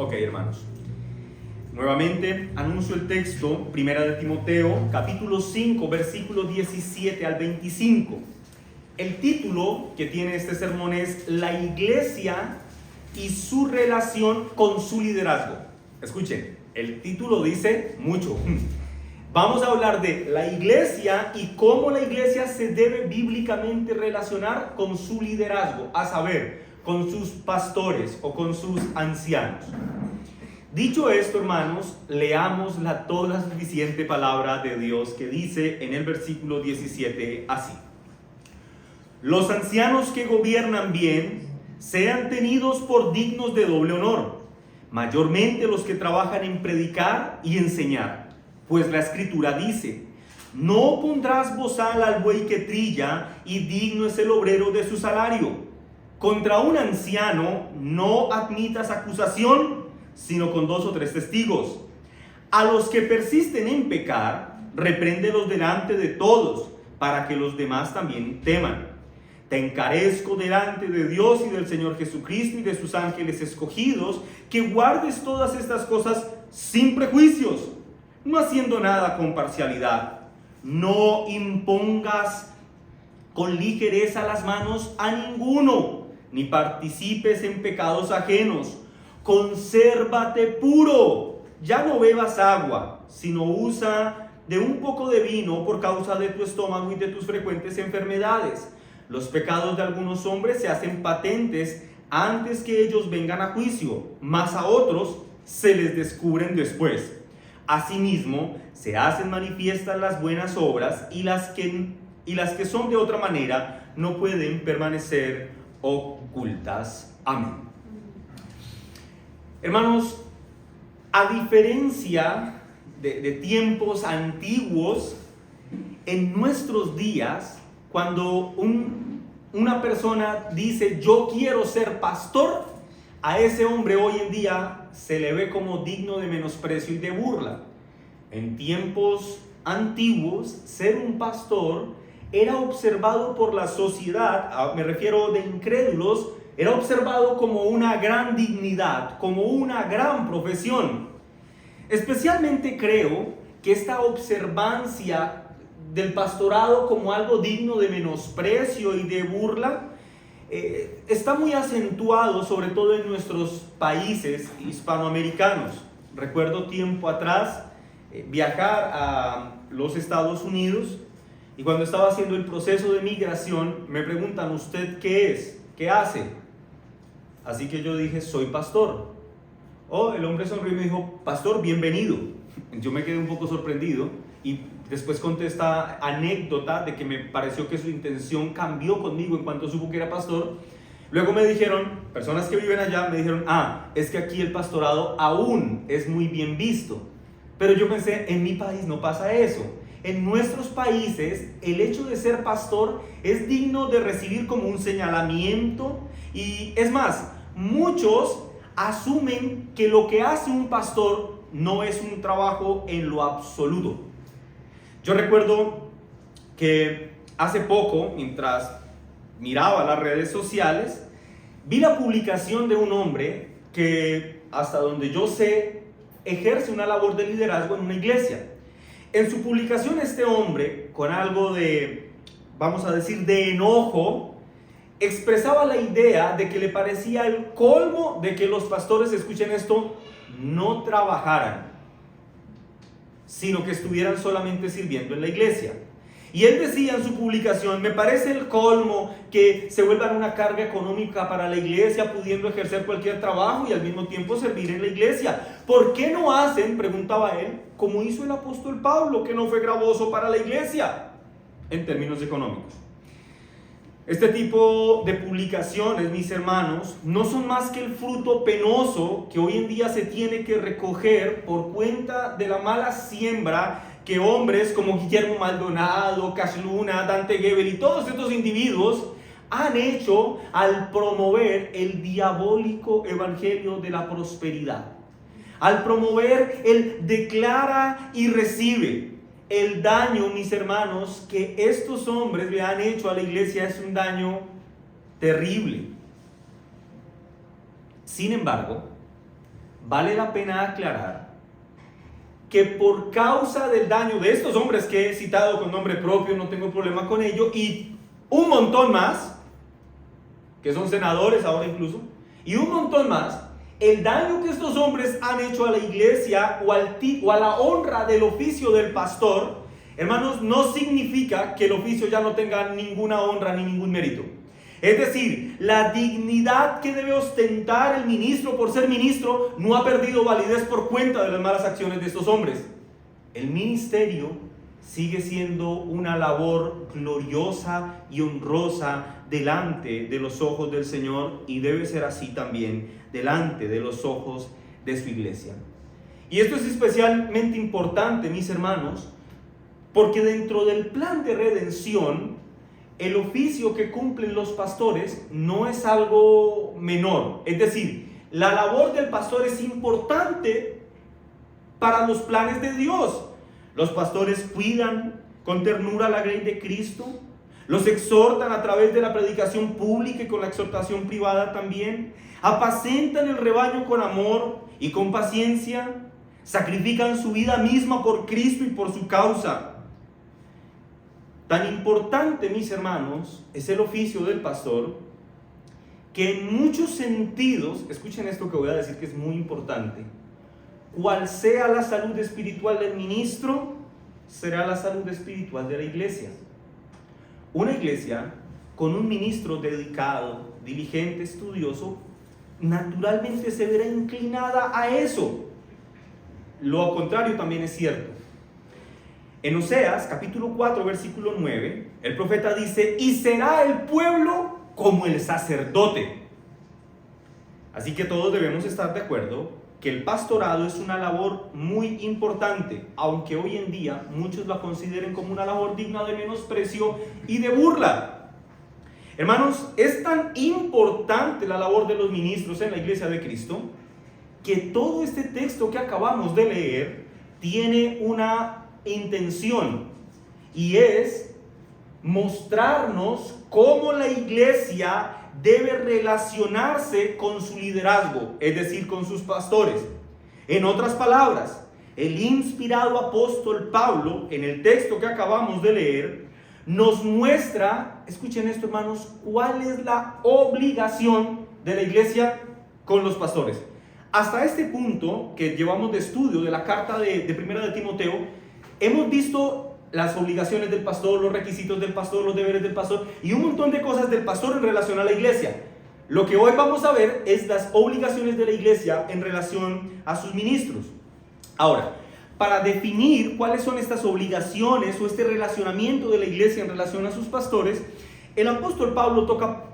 Ok, hermanos. Nuevamente anuncio el texto, Primera de Timoteo, capítulo 5, versículos 17 al 25. El título que tiene este sermón es La Iglesia y su relación con su liderazgo. Escuchen, el título dice mucho. Vamos a hablar de la iglesia y cómo la iglesia se debe bíblicamente relacionar con su liderazgo, a saber, con sus pastores o con sus ancianos. Dicho esto, hermanos, leamos la toda suficiente palabra de Dios que dice en el versículo 17 así: los ancianos que gobiernan bien sean tenidos por dignos de doble honor, mayormente los que trabajan en predicar y enseñar. Pues la Escritura dice: no pondrás bozal al buey que trilla, y digno es el obrero de su salario. Contra un anciano no admitas acusación, sino con 2 o 3 testigos. A los que persisten en pecar, repréndelos delante de todos, para que los demás también teman. Te encarezco delante de Dios y del Señor Jesucristo y de sus ángeles escogidos, que guardes todas estas cosas sin prejuicios, no haciendo nada con parcialidad. No impongas con ligereza las manos a ninguno, ni participes en pecados ajenos. Consérvate puro, ya no bebas agua, sino usa de un poco de vino por causa de tu estómago y de tus frecuentes enfermedades. Los pecados de algunos hombres se hacen patentes antes que ellos vengan a juicio, mas a otros se les descubren después. Asimismo, se hacen manifiestas las buenas obras, y las que son de otra manera no pueden permanecer ocultas. Amén. Hermanos, a diferencia de tiempos antiguos, en nuestros días, cuando una persona dice yo quiero ser pastor, a ese hombre hoy en día se le ve como digno de menosprecio y de burla. En tiempos antiguos, ser un pastor era observado por la sociedad, me refiero de incrédulos, era observado como una gran dignidad, como una gran profesión. Especialmente creo que esta observancia del pastorado como algo digno de menosprecio y de burla está muy acentuado, sobre todo en nuestros países hispanoamericanos. Recuerdo tiempo atrás viajar a los Estados Unidos, y cuando estaba haciendo el proceso de migración me preguntan: ¿usted qué es? ¿Qué hace? Así que yo dije: soy pastor. Oh, el hombre sonrió y me dijo: pastor, bienvenido. Yo me quedé un poco sorprendido y después conté esta anécdota de que me pareció que su intención cambió conmigo en cuanto supo que era pastor. Luego me dijeron, personas que viven allá, me dijeron: es que aquí el pastorado aún es muy bien visto. Pero yo pensé, en mi país no pasa eso. En nuestros países, el hecho de ser pastor es digno de recibir como un señalamiento, y es más, muchos asumen que lo que hace un pastor no es un trabajo en lo absoluto. Yo recuerdo que hace poco, mientras miraba las redes sociales, vi la publicación de un hombre que, hasta donde yo sé, ejerce una labor de liderazgo en una iglesia. En su publicación, este hombre, con algo de, vamos a decir, de enojo, expresaba la idea de que le parecía el colmo de que los pastores, escuchen esto, no trabajaran, sino que estuvieran solamente sirviendo en la iglesia. Y él decía en su publicación: me parece el colmo que se vuelvan una carga económica para la iglesia, pudiendo ejercer cualquier trabajo y al mismo tiempo servir en la iglesia. ¿Por qué no hacen, preguntaba él, como hizo el apóstol Pablo, que no fue gravoso para la iglesia en términos económicos? Este tipo de publicaciones, mis hermanos, no son más que el fruto penoso que hoy en día se tiene que recoger por cuenta de la mala siembra que hombres como Guillermo Maldonado, Cash Luna, Dante Gebel y todos estos individuos han hecho al promover el diabólico evangelio de la prosperidad, al promover el declara y recibe. El daño, mis hermanos, que estos hombres le han hecho a la iglesia es un daño terrible. Sin embargo, vale la pena aclarar que por causa del daño de estos hombres que he citado con nombre propio, no tengo problema con ello, y un montón más, que son senadores ahora incluso, y un montón más, el daño que estos hombres han hecho a la iglesia o a la honra del oficio del pastor, hermanos, no significa que el oficio ya no tenga ninguna honra ni ningún mérito. Es decir, la dignidad que debe ostentar el ministro por ser ministro no ha perdido validez por cuenta de las malas acciones de estos hombres. El ministerio sigue siendo una labor gloriosa y honrosa delante de los ojos del Señor, y debe ser así también delante de los ojos de su iglesia. Y esto es especialmente importante, mis hermanos, porque dentro del plan de redención, el oficio que cumplen los pastores no es algo menor. Es decir, la labor del pastor es importante para los planes de Dios. Los pastores cuidan con ternura la grey de Cristo, los exhortan a través de la predicación pública y con la exhortación privada también, apacentan el rebaño con amor y con paciencia, sacrifican su vida misma por Cristo y por su causa. Tan importante, mis hermanos, es el oficio del pastor, que en muchos sentidos, escuchen esto que voy a decir que es muy importante, cual sea la salud espiritual del ministro, será la salud espiritual de la iglesia. Una iglesia con un ministro dedicado, diligente, estudioso, naturalmente se verá inclinada a eso. Lo contrario también es cierto. En Oseas, capítulo 4, versículo 9, el profeta dice: y será el pueblo como el sacerdote. Así que todos debemos estar de acuerdo que el pastorado es una labor muy importante, aunque hoy en día muchos la consideren como una labor digna de menosprecio y de burla. Hermanos, es tan importante la labor de los ministros en la iglesia de Cristo, que todo este texto que acabamos de leer tiene una intención, y es mostrarnos cómo la iglesia debe relacionarse con su liderazgo, es decir, con sus pastores. En otras palabras, el inspirado apóstol Pablo, en el texto que acabamos de leer, nos muestra, escuchen esto, hermanos, cuál es la obligación de la iglesia con los pastores. Hasta este punto que llevamos de estudio de la carta de Primera de Timoteo, hemos visto las obligaciones del pastor, los requisitos del pastor, los deberes del pastor y un montón de cosas del pastor en relación a la iglesia. Lo que hoy vamos a ver es las obligaciones de la iglesia en relación a sus ministros. Ahora, para definir cuáles son estas obligaciones o este relacionamiento de la iglesia en relación a sus pastores, el apóstol Pablo toca,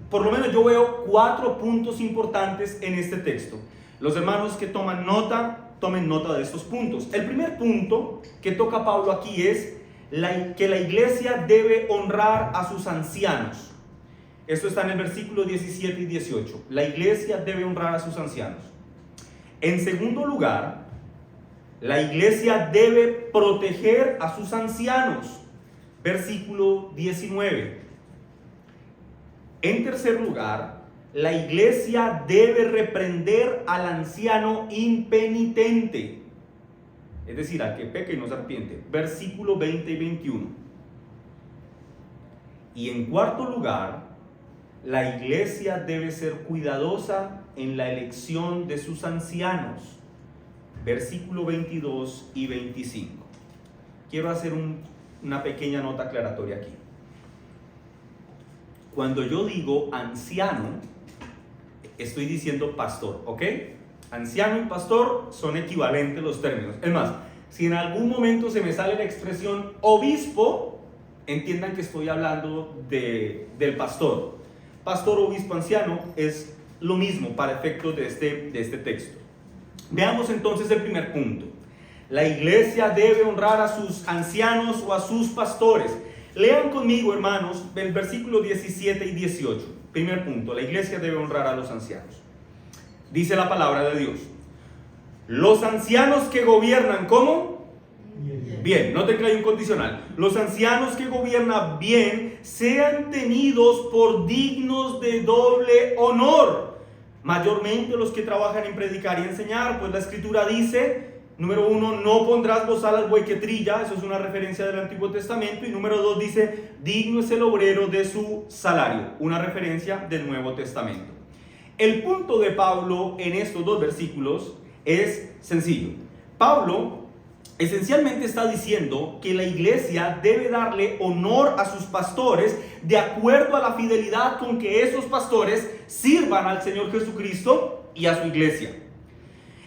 por lo menos yo veo 4 puntos importantes en este texto. Los hermanos que toman nota, tomen nota de estos puntos. El primer punto que toca Pablo aquí es que la iglesia debe honrar a sus ancianos. Esto está en el versículo 17 y 18. La iglesia debe honrar a sus ancianos. En segundo lugar, la iglesia debe proteger a sus ancianos. Versículo 19. En tercer lugar, la iglesia debe reprender al anciano impenitente, es decir, al que peca y no se arrepiente. Versículo 20 y 21. Y en cuarto lugar, la iglesia debe ser cuidadosa en la elección de sus ancianos. Versículo 22 y 25. Quiero hacer una pequeña nota aclaratoria aquí. Cuando yo digo anciano, estoy diciendo pastor, ¿ok? Anciano y pastor son equivalentes los términos. Es más, si en algún momento se me sale la expresión obispo, entiendan que estoy hablando del pastor. Pastor, obispo, anciano es lo mismo para efectos de este texto. Veamos entonces el primer punto. La iglesia debe honrar a sus ancianos o a sus pastores. Lean conmigo, hermanos, el versículo 17 y 18. Primer punto, la iglesia debe honrar a los ancianos. Dice la palabra de Dios: los ancianos que gobiernan, ¿cómo? Bien, noten que hay un condicional. Los ancianos que gobiernan bien sean tenidos por dignos de doble honor, mayormente los que trabajan en predicar y enseñar, pues la Escritura dice, número 1, no pondrás bozal al buey que trilla, eso es una referencia del Antiguo Testamento, y número 2 dice, digno es el obrero de su salario, una referencia del Nuevo Testamento. El punto de Pablo en estos dos versículos es sencillo. Pablo esencialmente está diciendo que la iglesia debe darle honor a sus pastores de acuerdo a la fidelidad con que esos pastores sirvan al Señor Jesucristo y a su iglesia.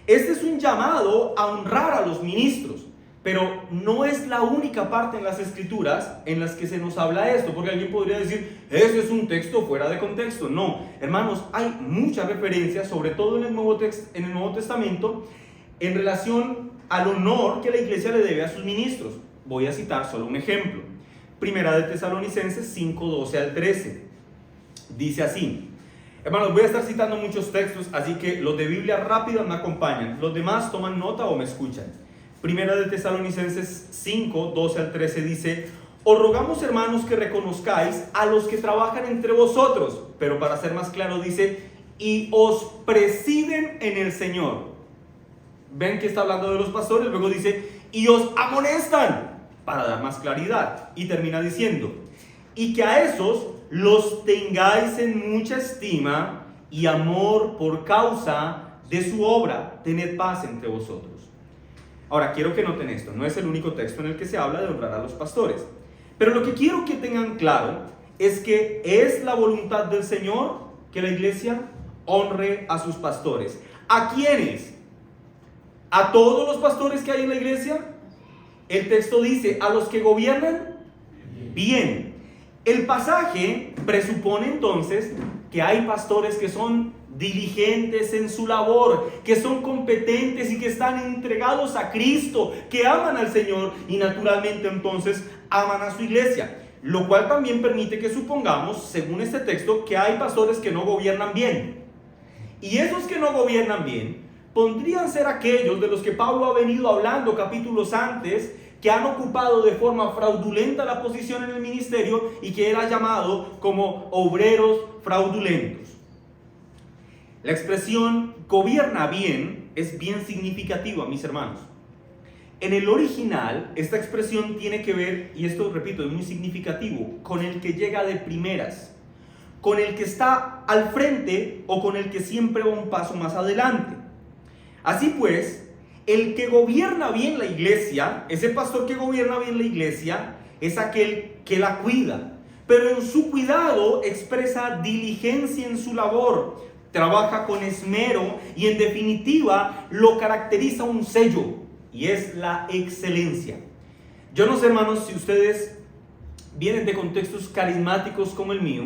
Este es un llamado a honrar a los ministros, pero no es la única parte en las Escrituras en las que se nos habla esto, porque alguien podría decir, ese es un texto fuera de contexto. No, hermanos, hay muchas referencias, sobre todo en el Nuevo Testamento, en relación al honor que la iglesia le debe a sus ministros. Voy a citar solo un ejemplo. Primera de Tesalonicenses 5, 12 al 13. Dice así. Hermanos, voy a estar citando muchos textos, así que los de Biblia rápida me acompañan. Los demás toman nota o me escuchan. Primera de Tesalonicenses 5, 12 al 13 dice: os rogamos, hermanos, que reconozcáis a los que trabajan entre vosotros, pero para ser más claro dice, y os presiden en el Señor. Ven que está hablando de los pastores, luego dice, y os amonestan, para dar más claridad, y termina diciendo, y que a esos los tengáis en mucha estima y amor por causa de su obra, tened paz entre vosotros. Ahora, quiero que noten esto, no es el único texto en el que se habla de honrar a los pastores, pero lo que quiero que tengan claro es que es la voluntad del Señor que la iglesia honre a sus pastores. ¿A quiénes? ¿A todos los pastores que hay en la iglesia? El texto dice, ¿a los que gobiernan? Bien. El pasaje presupone entonces que hay pastores que son diligentes en su labor, que son competentes y que están entregados a Cristo, que aman al Señor y naturalmente entonces aman a su iglesia. Lo cual también permite que supongamos, según este texto, que hay pastores que no gobiernan bien. Y esos que no gobiernan bien podrían ser aquellos de los que Pablo ha venido hablando capítulos antes, que han ocupado de forma fraudulenta la posición en el ministerio y que él ha llamado como obreros fraudulentos. La expresión gobierna bien es bien significativa, mis hermanos. En el original, esta expresión tiene que ver, y esto repito, es muy significativo, con el que llega de primeras, con el que está al frente o con el que siempre va un paso más adelante. Así pues, el que gobierna bien la iglesia, ese pastor que gobierna bien la iglesia, es aquel que la cuida, pero en su cuidado expresa diligencia en su labor, trabaja con esmero y en definitiva lo caracteriza un sello, y es la excelencia. Yo no sé, hermanos, si ustedes vienen de contextos carismáticos como el mío,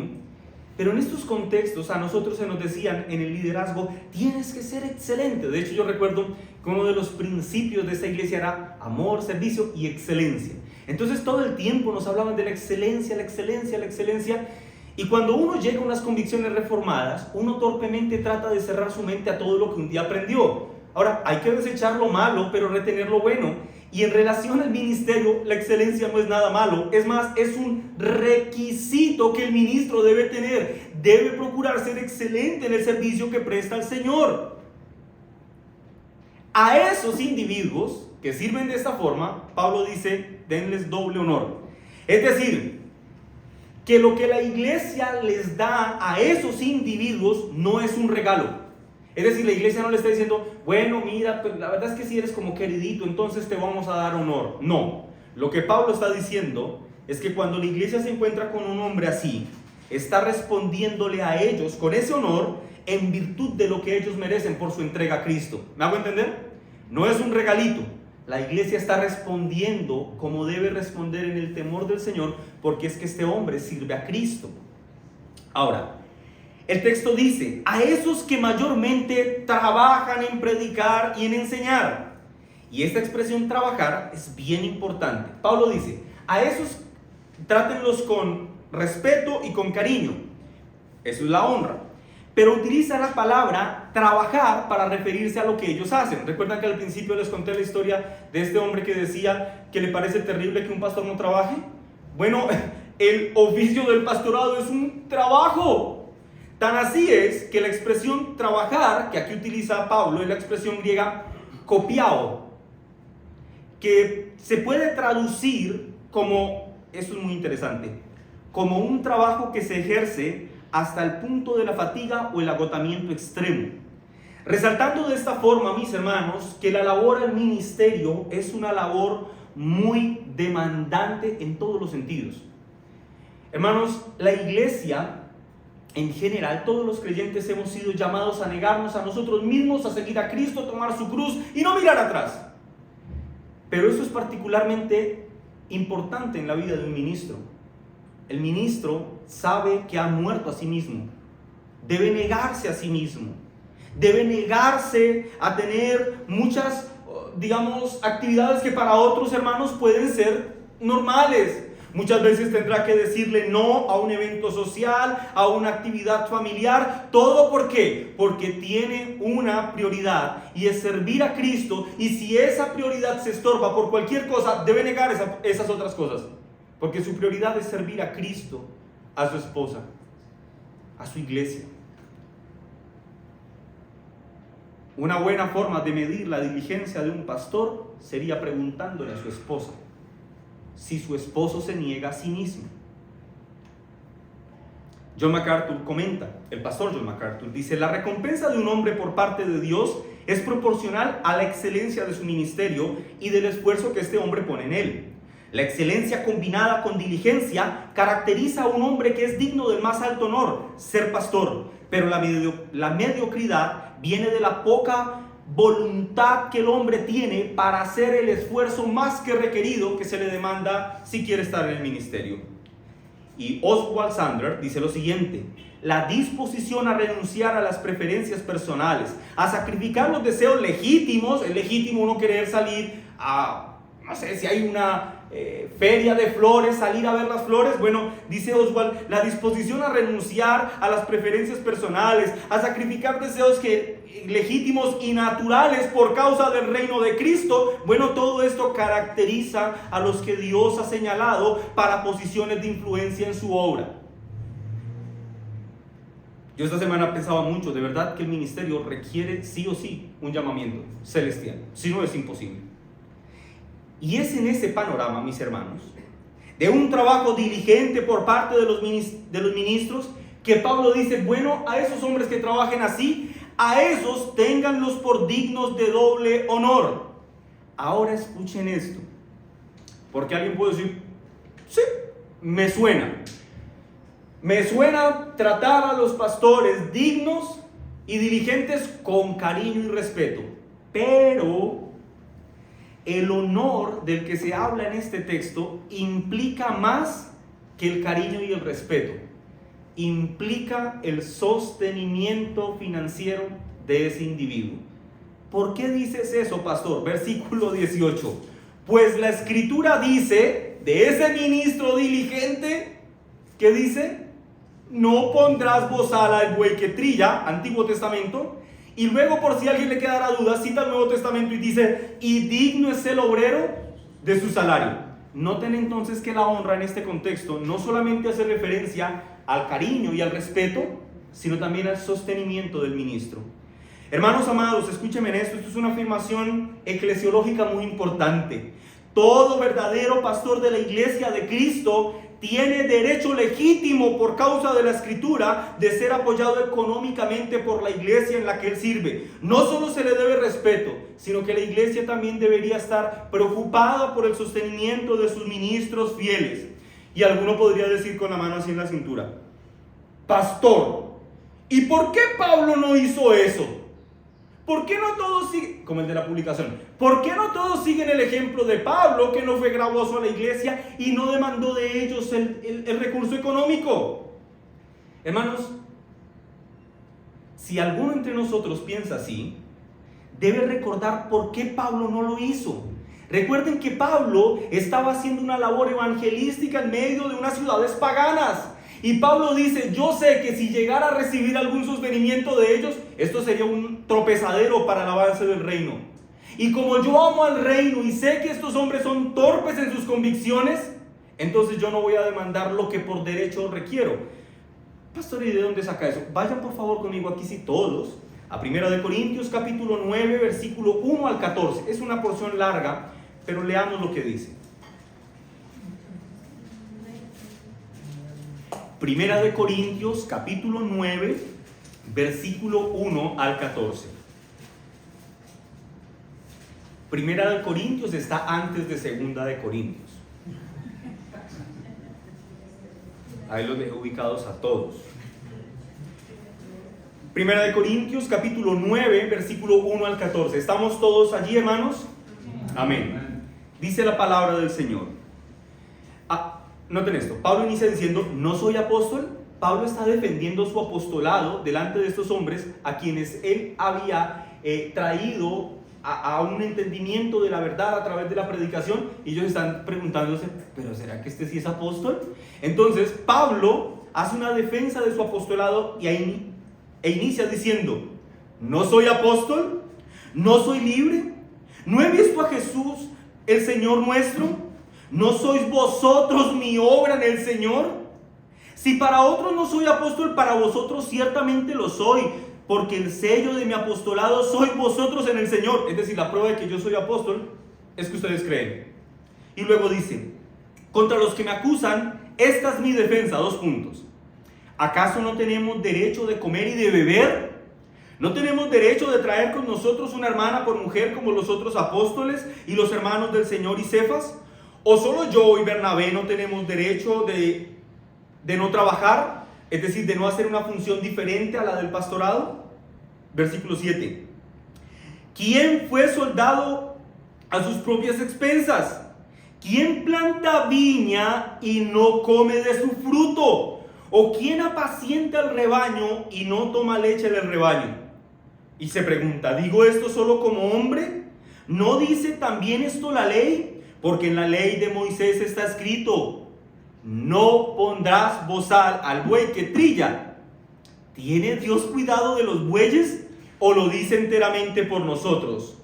pero en estos contextos a nosotros se nos decían en el liderazgo, tienes que ser excelente. De hecho, yo recuerdo que uno de los principios de esta iglesia era amor, servicio y excelencia. Entonces todo el tiempo nos hablaban de la excelencia, la excelencia, la excelencia. Y cuando uno llega a unas convicciones reformadas, uno torpemente trata de cerrar su mente a todo lo que un día aprendió. Ahora, hay que desechar lo malo, pero retener lo bueno. Y en relación al ministerio, la excelencia no es nada malo. Es más, es un requisito que el ministro debe tener. Debe procurar ser excelente en el servicio que presta al Señor. A esos individuos que sirven de esta forma, Pablo dice, denles doble honor. Es decir, que lo que la iglesia les da a esos individuos no es un regalo. Es decir, la iglesia no le está diciendo, bueno, mira, pues la verdad es que si eres como queridito, entonces te vamos a dar honor. No, lo que Pablo está diciendo es que cuando la iglesia se encuentra con un hombre así, está respondiéndole a ellos con ese honor en virtud de lo que ellos merecen por su entrega a Cristo. ¿Me hago entender? No es un regalito. La iglesia está respondiendo como debe responder en el temor del Señor, porque es que este hombre sirve a Cristo. Ahora, el texto dice, a esos que mayormente trabajan en predicar y en enseñar. Y esta expresión trabajar es bien importante. Pablo dice, a esos trátenlos con respeto y con cariño. Eso es la honra. Pero utiliza la palabra trabajar para referirse a lo que ellos hacen. ¿Recuerdan que al principio les conté la historia de este hombre que decía que le parece terrible que un pastor no trabaje? Bueno, el oficio del pastorado es un trabajo. Tan así es que la expresión trabajar, que aquí utiliza Pablo, es la expresión griega kopiao, que se puede traducir como, esto es muy interesante, como un trabajo que se ejerce hasta el punto de la fatiga o el agotamiento extremo. Resaltando de esta forma, mis hermanos, que la labor al ministerio es una labor muy demandante en todos los sentidos. Hermanos, la iglesia en general, todos los creyentes hemos sido llamados a negarnos a nosotros mismos, a seguir a Cristo, a tomar su cruz y no mirar atrás. Pero eso es particularmente importante en la vida de un ministro. El ministro sabe que ha muerto a sí mismo, debe negarse a sí mismo, debe negarse a tener muchas, digamos, actividades que para otros hermanos pueden ser normales. Muchas veces tendrá que decirle no a un evento social, a una actividad familiar. ¿Todo por qué? Porque tiene una prioridad y es servir a Cristo. Y si esa prioridad se estorba por cualquier cosa, debe negar esas otras cosas. Porque su prioridad es servir a Cristo, a su esposa, a su iglesia. Una buena forma de medir la diligencia de un pastor sería preguntándole a su esposa si su esposo se niega a sí mismo. John MacArthur comenta, el pastor John MacArthur dice: la recompensa de un hombre por parte de Dios es proporcional a la excelencia de su ministerio y del esfuerzo que este hombre pone en él. La excelencia combinada con diligencia caracteriza a un hombre que es digno del más alto honor, ser pastor, pero la mediocridad viene de la poca voluntad que el hombre tiene para hacer el esfuerzo más que requerido que se le demanda si quiere estar en el ministerio. Y Oswald Sanders dice lo siguiente: la disposición a renunciar a las preferencias personales, a sacrificar los deseos legítimos. Es legítimo uno querer salir a, no sé, si hay una feria de flores, salir a ver las flores. Bueno, dice Oswald, la disposición a renunciar a las preferencias personales, a sacrificar deseos legítimos y naturales por causa del reino de Cristo. Bueno, todo esto caracteriza a los que Dios ha señalado para posiciones de influencia en su obra. Yo esta semana pensaba mucho, de verdad que el ministerio requiere sí o sí un llamamiento celestial, si no es imposible. Y es en ese panorama, mis hermanos, de un trabajo diligente por parte de los ministros, que Pablo dice: bueno, a esos hombres que trabajen así, a esos ténganlos por dignos de doble honor. Ahora escuchen esto, porque alguien puede decir: sí, me suena tratar a los pastores dignos y diligentes con cariño y respeto, pero el honor del que se habla en este texto implica más que el cariño y el respeto. Implica el sostenimiento financiero de ese individuo. ¿Por qué dices eso, pastor? Versículo 18. Pues la escritura dice de ese ministro diligente, ¿qué dice? No pondrás bozal al buey que trilla, Antiguo Testamento. Y luego, por si a alguien le quedara duda, cita el Nuevo Testamento y dice: y digno es el obrero de su salario. Noten entonces que la honra en este contexto no solamente hace referencia al cariño y al respeto, sino también al sostenimiento del ministro. Hermanos amados, escúchenme en esto es una afirmación eclesiológica muy importante. Todo verdadero pastor de la iglesia de Cristo tiene derecho legítimo por causa de la escritura de ser apoyado económicamente por la iglesia en la que él sirve. No solo se le debe respeto, sino que la iglesia también debería estar preocupada por el sostenimiento de sus ministros fieles. Y alguno podría decir con la mano así en la cintura: pastor, ¿y por qué Pablo no hizo eso? ¿Por qué no todos siguen, como el de la publicación, por qué no todos siguen el ejemplo de Pablo, que no fue gravoso a la iglesia y no demandó de ellos el recurso económico? Hermanos, si alguno entre nosotros piensa así, debe recordar por qué Pablo no lo hizo. Recuerden que Pablo estaba haciendo una labor evangelística en medio de unas ciudades paganas. Y Pablo dice: yo sé que si llegara a recibir algún sostenimiento de ellos, esto sería un tropezadero para el avance del reino. Y como yo amo al reino y sé que estos hombres son torpes en sus convicciones, entonces yo no voy a demandar lo que por derecho requiero. Pastor, ¿y de dónde saca eso? Vayan por favor conmigo aquí, sí, todos, a 1 Corintios capítulo 9, versículo 1 al 14. Es una porción larga, pero leamos lo que dice. 1 Corintios capítulo 9, versículo 1 al 14. 1 Corintios está antes de 2 Corintios. Ahí los dejo ubicados a todos. 1 Corintios capítulo 9, versículo 1 al 14. ¿Estamos todos allí, hermanos? Amén. Dice la palabra del Señor. Noten esto. Pablo inicia diciendo, no soy apóstol. Pablo está defendiendo su apostolado delante de estos hombres a quienes él había traído a un entendimiento de la verdad a través de la predicación, y ellos están preguntándose, ¿pero será que este sí es apóstol? Entonces Pablo hace una defensa de su apostolado e inicia diciendo, no soy apóstol, no soy libre, no he visto a Jesús el Señor nuestro, no sois vosotros mi obra en el Señor. Si para otros no soy apóstol, para vosotros ciertamente lo soy, porque el sello de mi apostolado sois vosotros en el Señor. Es decir, la prueba de que yo soy apóstol es que ustedes creen. Y luego dice, contra los que me acusan, esta es mi defensa. 2 puntos. ¿Acaso no tenemos derecho de comer y de beber? ¿No tenemos derecho de traer con nosotros una hermana por mujer como los otros apóstoles y los hermanos del Señor y Cefas? ¿O solo yo y Bernabé no tenemos derecho de no trabajar? Es decir, de no hacer una función diferente a la del pastorado. Versículo 7. ¿Quién fue soldado a sus propias expensas? ¿Quién planta viña y no come de su fruto? ¿O quién apacienta el rebaño y no toma leche del rebaño? Y se pregunta, ¿digo esto solo como hombre? ¿No dice también esto la ley? Porque en la ley de Moisés está escrito, no pondrás bozal al buey que trilla. ¿Tiene Dios cuidado de los bueyes o lo dice enteramente por nosotros?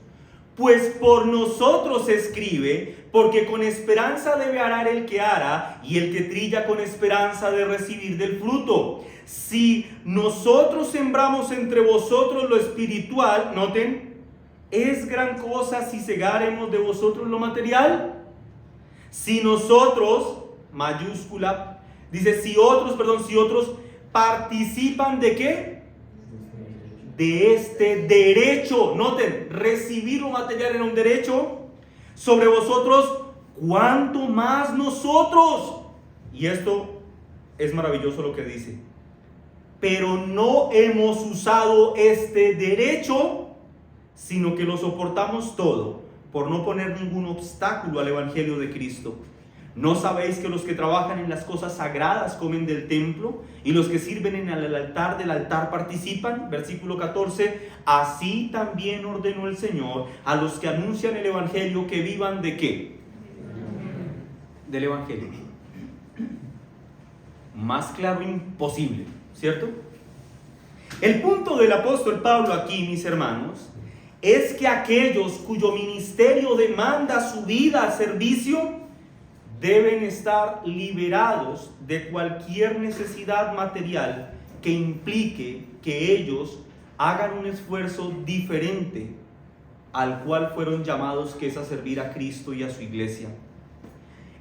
Pues por nosotros se escribe, porque con esperanza debe arar el que ara, y el que trilla con esperanza de recibir del fruto. Si nosotros sembramos entre vosotros lo espiritual, noten, ¿es gran cosa si segaremos de vosotros lo material? Si nosotros, mayúscula, dice si otros participan de ¿qué? De este derecho. Noten, recibir lo material era un derecho. Sobre vosotros, ¿cuánto más nosotros? Y esto es maravilloso lo que dice. Pero no hemos usado este derecho, sino que lo soportamos todo por no poner ningún obstáculo al evangelio de Cristo. ¿No sabéis que los que trabajan en las cosas sagradas comen del templo y los que sirven en el altar del altar participan? Versículo 14. Así también ordenó el Señor a los que anuncian el evangelio que vivan ¿de qué? Del evangelio. Más claro imposible, ¿cierto? El punto del apóstol Pablo aquí, mis hermanos, es que aquellos cuyo ministerio demanda su vida a servicio deben estar liberados de cualquier necesidad material que implique que ellos hagan un esfuerzo diferente al cual fueron llamados, que es a servir a Cristo y a su iglesia.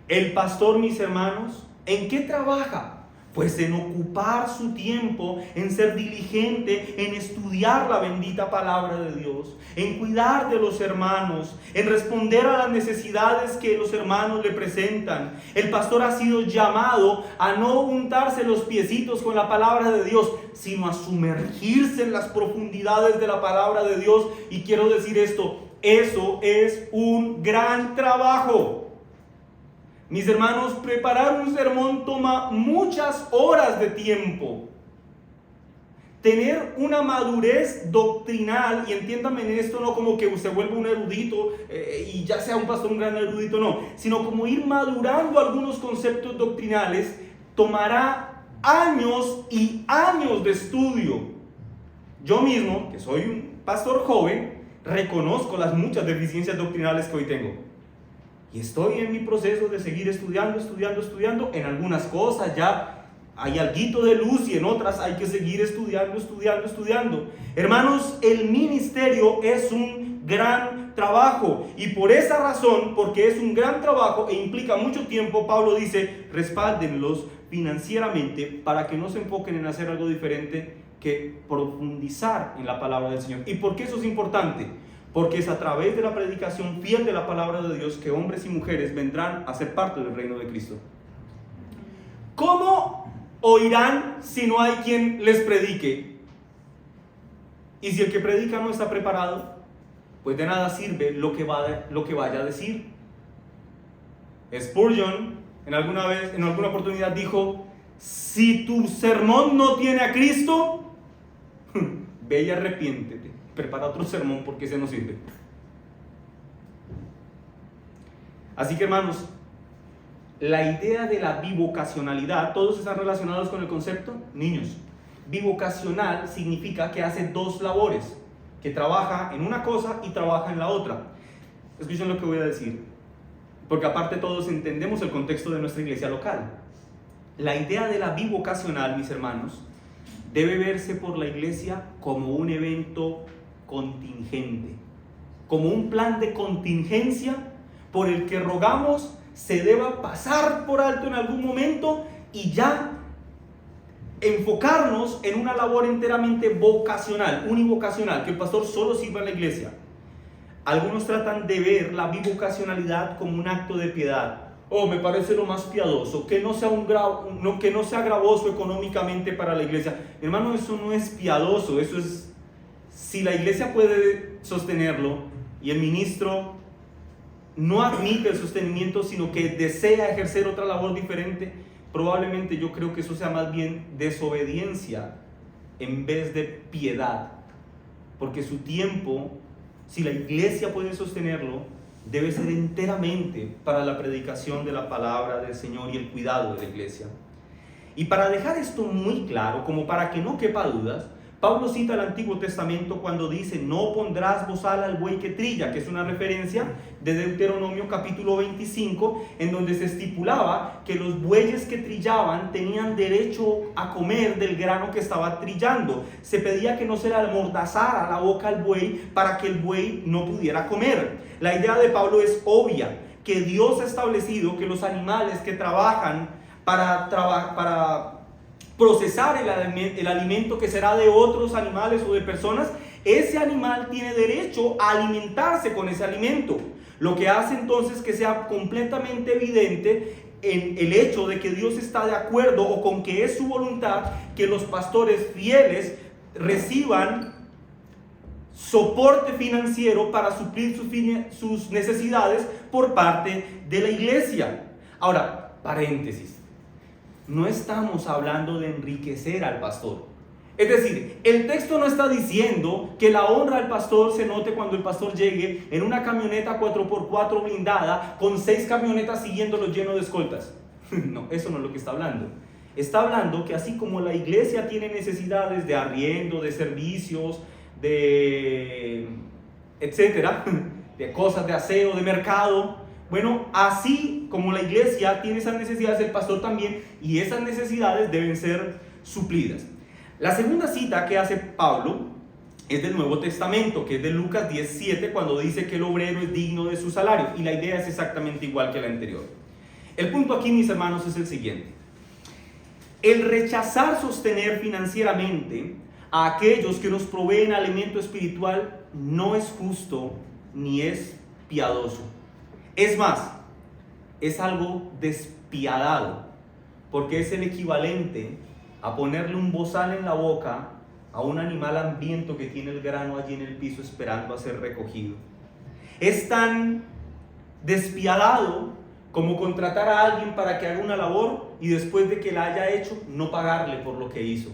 El pastor, mis hermanos, ¿en qué trabaja? Pues en ocupar su tiempo, en ser diligente, en estudiar la bendita palabra de Dios, en cuidar de los hermanos, en responder a las necesidades que los hermanos le presentan. El pastor ha sido llamado a no untarse los piecitos con la palabra de Dios, sino a sumergirse en las profundidades de la palabra de Dios. Y quiero decir esto, eso es un gran trabajo. Mis hermanos, preparar un sermón toma muchas horas de tiempo. Tener una madurez doctrinal, y entiéndame en esto, no como que se vuelva un erudito y ya sea un pastor un gran erudito, no, sino como ir madurando algunos conceptos doctrinales, tomará años y años de estudio. Yo mismo, que soy un pastor joven, reconozco las muchas deficiencias doctrinales que hoy tengo. Y estoy en mi proceso de seguir estudiando. En algunas cosas ya hay alguito de luz y en otras hay que seguir estudiando. Hermanos, el ministerio es un gran trabajo y por esa razón, porque es un gran trabajo e implica mucho tiempo, Pablo dice, respáldenlos financieramente para que no se enfoquen en hacer algo diferente que profundizar en la palabra del Señor. ¿Y por qué eso es importante? Porque es a través de la predicación fiel de la palabra de Dios que hombres y mujeres vendrán a ser parte del reino de Cristo. ¿Cómo oirán si no hay quien les predique? Y si el que predica no está preparado, pues de nada sirve lo que vaya a decir. Spurgeon en alguna oportunidad dijo: si tu sermón no tiene a Cristo, ve y arrepiéntete, prepara otro sermón porque ese no sirve. Así que, hermanos, la idea de la bivocacionalidad, ¿todos están relacionados con el concepto? Niños, bivocacional significa que hace dos labores, que trabaja en una cosa y trabaja en la otra. Escuchen lo que voy a decir, porque aparte todos entendemos el contexto de nuestra iglesia local. La idea de la bivocacional, mis hermanos, debe verse por la iglesia como un evento contingente, como un plan de contingencia por el que rogamos se deba pasar por alto en algún momento y ya enfocarnos en una labor enteramente vocacional, univocacional, que el pastor solo sirva en la iglesia. Algunos tratan de ver la bivocacionalidad como un acto de piedad. Me parece lo más piadoso, que no sea gravoso económicamente para la iglesia. Hermano, eso no es piadoso, eso es, si la iglesia puede sostenerlo y el ministro no admite el sostenimiento, sino que desea ejercer otra labor diferente, probablemente yo creo que eso sea más bien desobediencia en vez de piedad, porque su tiempo, si la iglesia puede sostenerlo, debe ser enteramente para la predicación de la palabra del Señor y el cuidado de la iglesia. Y para dejar esto muy claro, como para que no quepa dudas, Pablo cita el Antiguo Testamento cuando dice: no pondrás bozal al buey que trilla, que es una referencia de Deuteronomio capítulo 25, en donde se estipulaba que los bueyes que trillaban tenían derecho a comer del grano que estaba trillando. Se pedía que no se le amordazara la boca al buey para que el buey no pudiera comer. La idea de Pablo es obvia, que Dios ha establecido que los animales que trabajan para procesar el alimento que será de otros animales o de personas, ese animal tiene derecho a alimentarse con ese alimento. Lo que hace entonces que sea completamente evidente en el hecho de que Dios está de acuerdo, o con que es su voluntad, que los pastores fieles reciban soporte financiero para suplir sus necesidades por parte de la iglesia. Ahora, paréntesis. No estamos hablando de enriquecer al pastor. Es decir, el texto no está diciendo que la honra al pastor se note cuando el pastor llegue en una camioneta 4x4 blindada con 6 camionetas siguiéndolo lleno de escoltas. No, eso no es lo que está hablando. Está hablando que así como la iglesia tiene necesidades de arriendo, de servicios, de etcétera, de cosas de aseo, de mercado, bueno, así como la iglesia tiene esas necesidades, el pastor también, y esas necesidades deben ser suplidas. La segunda cita que hace Pablo es del Nuevo Testamento, que es de Lucas 10:7, cuando dice que el obrero es digno de su salario, y la idea es exactamente igual que la anterior. El punto aquí, mis hermanos, es el siguiente: el rechazar sostener financieramente a aquellos que nos proveen alimento espiritual no es justo ni es piadoso. Es más, es algo despiadado, porque es el equivalente a ponerle un bozal en la boca a un animal hambriento que tiene el grano allí en el piso esperando a ser recogido. Es tan despiadado como contratar a alguien para que haga una labor y después de que la haya hecho, no pagarle por lo que hizo.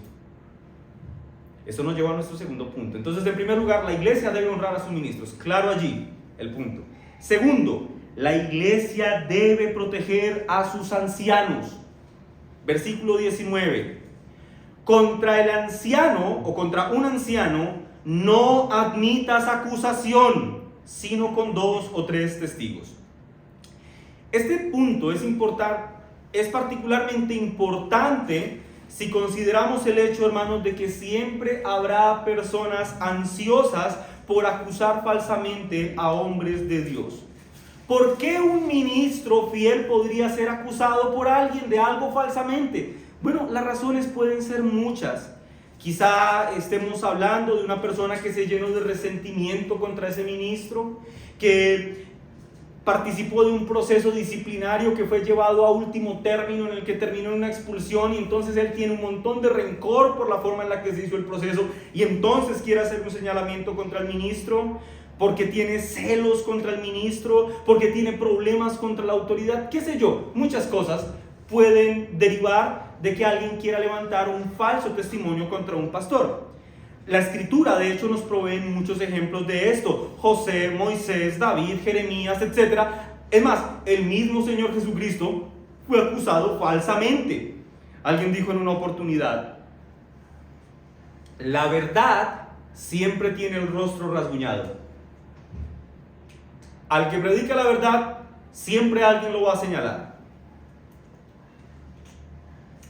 Esto nos lleva a nuestro segundo punto. Entonces, en primer lugar, la iglesia debe honrar a sus ministros. Claro allí el punto. Segundo, la iglesia debe proteger a sus ancianos. Versículo 19. Contra el anciano o contra un anciano no admitas acusación, sino con 2 o 3 testigos. Este punto es particularmente importante si consideramos el hecho, hermanos, de que siempre habrá personas ansiosas por acusar falsamente a hombres de Dios. ¿Por qué un ministro fiel podría ser acusado por alguien de algo falsamente? Bueno, las razones pueden ser muchas. Quizá estemos hablando de una persona que se llenó de resentimiento contra ese ministro, que participó de un proceso disciplinario que fue llevado a último término, en el que terminó en una expulsión, y entonces él tiene un montón de rencor por la forma en la que se hizo el proceso, y entonces quiere hacer un señalamiento contra el ministro, porque tiene celos contra el ministro, porque tiene problemas contra la autoridad, qué sé yo. Muchas cosas pueden derivar de que alguien quiera levantar un falso testimonio contra un pastor. La Escritura, de hecho, nos provee muchos ejemplos de esto: José, Moisés, David, Jeremías, etc. Es más, el mismo Señor Jesucristo fue acusado falsamente. Alguien dijo en una oportunidad: la verdad siempre tiene el rostro rasguñado. Al que predica la verdad, siempre alguien lo va a señalar.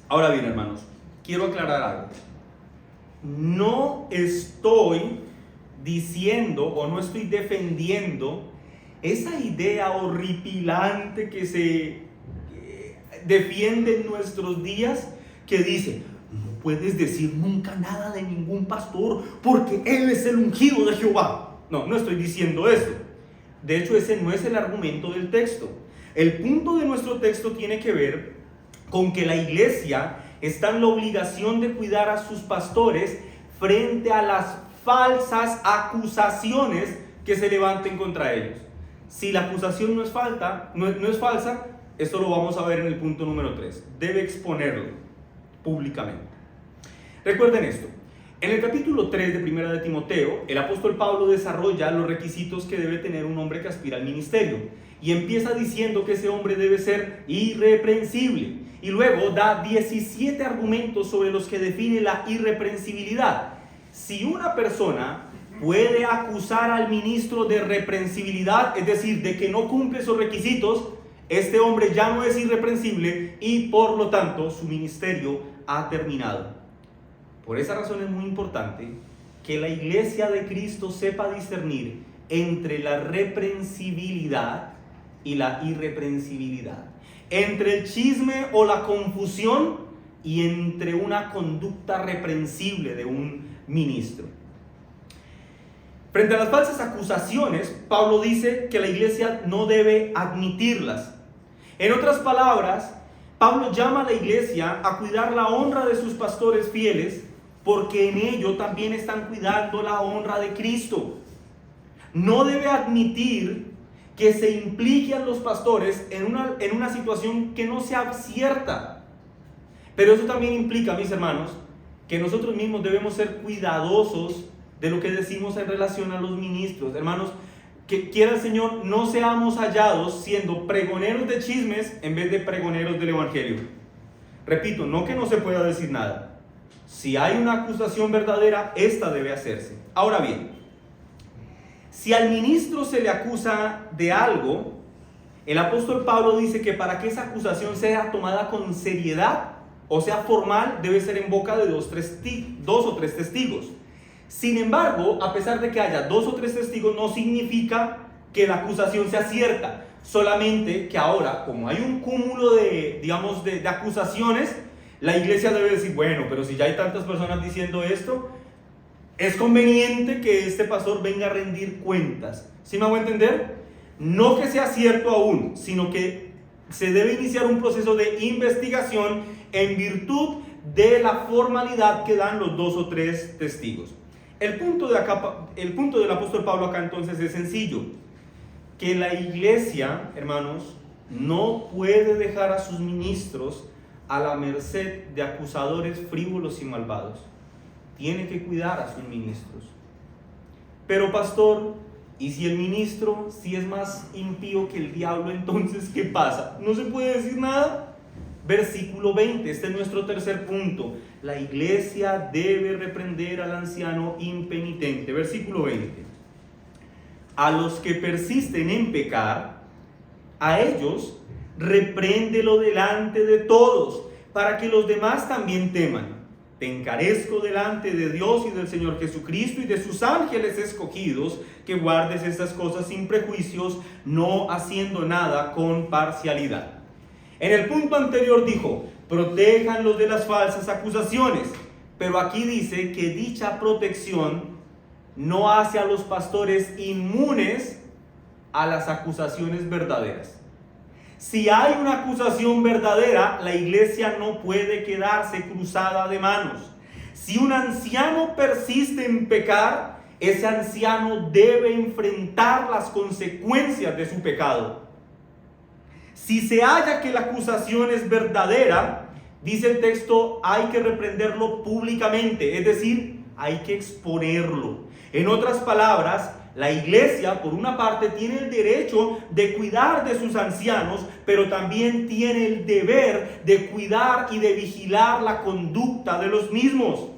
Ahora bien, hermanos, quiero aclarar algo. No estoy diciendo o no estoy defendiendo esa idea horripilante que se defiende en nuestros días, que dice: no puedes decir nunca nada de ningún pastor porque él es el ungido de Jehová. No estoy diciendo eso. De hecho, ese no es el argumento del texto. El punto de nuestro texto tiene que ver con que la iglesia está en la obligación de cuidar a sus pastores frente a las falsas acusaciones que se levanten contra ellos. Si la acusación no es falsa, esto lo vamos a ver en el punto número 3. Debe exponerlo públicamente. Recuerden esto: en el capítulo 3 de Primera de Timoteo, el apóstol Pablo desarrolla los requisitos que debe tener un hombre que aspira al ministerio, y empieza diciendo que ese hombre debe ser irreprensible. Y luego da 17 argumentos sobre los que define la irreprensibilidad. Si una persona puede acusar al ministro de reprensibilidad, es decir, de que no cumple esos requisitos, este hombre ya no es irreprensible y por lo tanto su ministerio ha terminado. Por esa razón es muy importante que la iglesia de Cristo sepa discernir entre la reprensibilidad y la irreprensibilidad, entre el chisme o la confusión y entre una conducta reprensible de un ministro. Frente a las falsas acusaciones, Pablo dice que la iglesia no debe admitirlas. En otras palabras, Pablo llama a la iglesia a cuidar la honra de sus pastores fieles, porque en ello también están cuidando la honra de Cristo. No debe admitir que se implique a los pastores en una situación que no sea cierta. Pero eso también implica, mis hermanos, que nosotros mismos debemos ser cuidadosos de lo que decimos en relación a los ministros. Hermanos, que quiera el Señor no seamos hallados siendo pregoneros de chismes en vez de pregoneros del evangelio. Repito, no que no se pueda decir nada. Si hay una acusación verdadera, esta debe hacerse. Ahora bien, si al ministro se le acusa de algo, el apóstol Pablo dice que para que esa acusación sea tomada con seriedad, o sea formal, debe ser en boca de dos o tres testigos. Sin embargo, a pesar de que haya 2 o 3 testigos, no significa que la acusación sea cierta. Solamente que ahora, como hay un cúmulo de acusaciones, la iglesia debe decir: bueno, pero si ya hay tantas personas diciendo esto, es conveniente que este pastor venga a rendir cuentas. ¿Sí me hago entender? No que sea cierto aún, sino que se debe iniciar un proceso de investigación en virtud de la formalidad que dan los 2 o 3 testigos. El punto del apóstol Pablo acá entonces es sencillo: que la iglesia, hermanos, no puede dejar a sus ministros a la merced de acusadores frívolos y malvados. Tiene que cuidar a sus ministros. Pero pastor, ¿y si el ministro si es más impío que el diablo, entonces qué pasa? ¿No se puede decir nada? Versículo 20, este es nuestro tercer punto. La iglesia debe reprender al anciano impenitente. Versículo 20. A los que persisten en pecar, a ellos repréndelo delante de todos, para que los demás también teman. Te encarezco delante de Dios y del Señor Jesucristo y de sus ángeles escogidos, que guardes estas cosas sin prejuicios, no haciendo nada con parcialidad. En el punto anterior dijo, protéjanlos de las falsas acusaciones, pero aquí dice que dicha protección no hace a los pastores inmunes a las acusaciones verdaderas. Si hay una acusación verdadera, la iglesia no puede quedarse cruzada de manos. Si un anciano persiste en pecar, ese anciano debe enfrentar las consecuencias de su pecado. Si se halla que la acusación es verdadera, dice el texto, hay que reprenderlo públicamente, es decir, hay que exponerlo. En otras palabras, la iglesia, por una parte, tiene el derecho de cuidar de sus ancianos, pero también tiene el deber de cuidar y de vigilar la conducta de los mismos.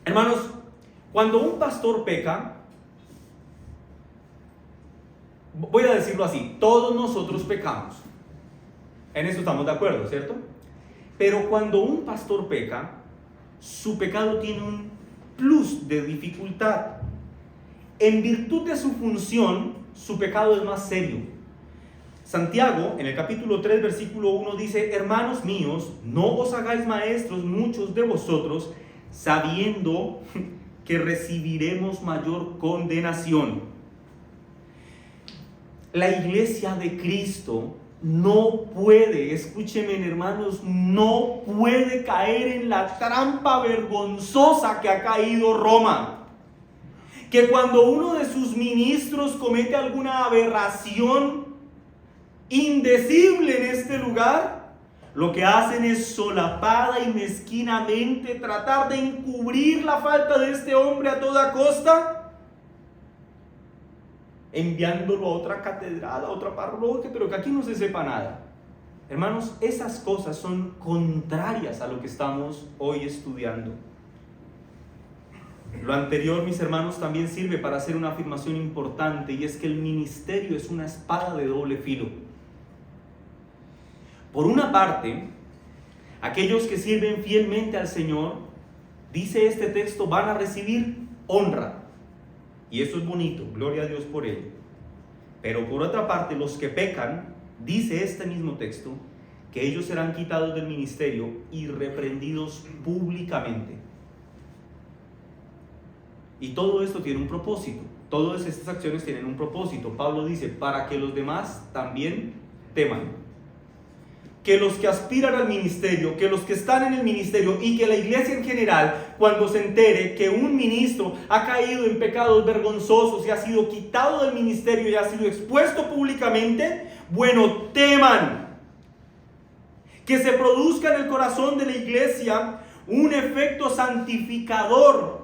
Hermanos, cuando un pastor peca, voy a decirlo así, todos nosotros pecamos. En eso estamos de acuerdo, ¿cierto? Pero cuando un pastor peca, su pecado tiene un plus de dificultad. En virtud de su función, su pecado es más serio. Santiago, en el capítulo 3, versículo 1, dice, hermanos míos, no os hagáis maestros muchos de vosotros, sabiendo que recibiremos mayor condenación. La iglesia de Cristo no puede, escúchenme hermanos, no puede caer en la trampa vergonzosa que ha caído Roma. Que cuando uno de sus ministros comete alguna aberración indecible en este lugar, lo que hacen es solapada y mezquinamente tratar de encubrir la falta de este hombre a toda costa, enviándolo a otra catedral, a otra parroquia, pero que aquí no se sepa nada. Hermanos, esas cosas son contrarias a lo que estamos hoy estudiando. Lo anterior, mis hermanos, también sirve para hacer una afirmación importante, y es que el ministerio es una espada de doble filo. Por una parte, aquellos que sirven fielmente al Señor, dice este texto, van a recibir honra. Y eso es bonito, gloria a Dios por ello. Pero por otra parte, los que pecan, dice este mismo texto, que ellos serán quitados del ministerio y reprendidos públicamente. Y todo esto tiene un propósito. Todas estas acciones tienen un propósito. Pablo dice, para que los demás también teman. Que los que aspiran al ministerio, que los que están en el ministerio y que la iglesia en general, cuando se entere que un ministro ha caído en pecados vergonzosos y ha sido quitado del ministerio y ha sido expuesto públicamente, bueno, teman. Que se produzca en el corazón de la iglesia un efecto santificador.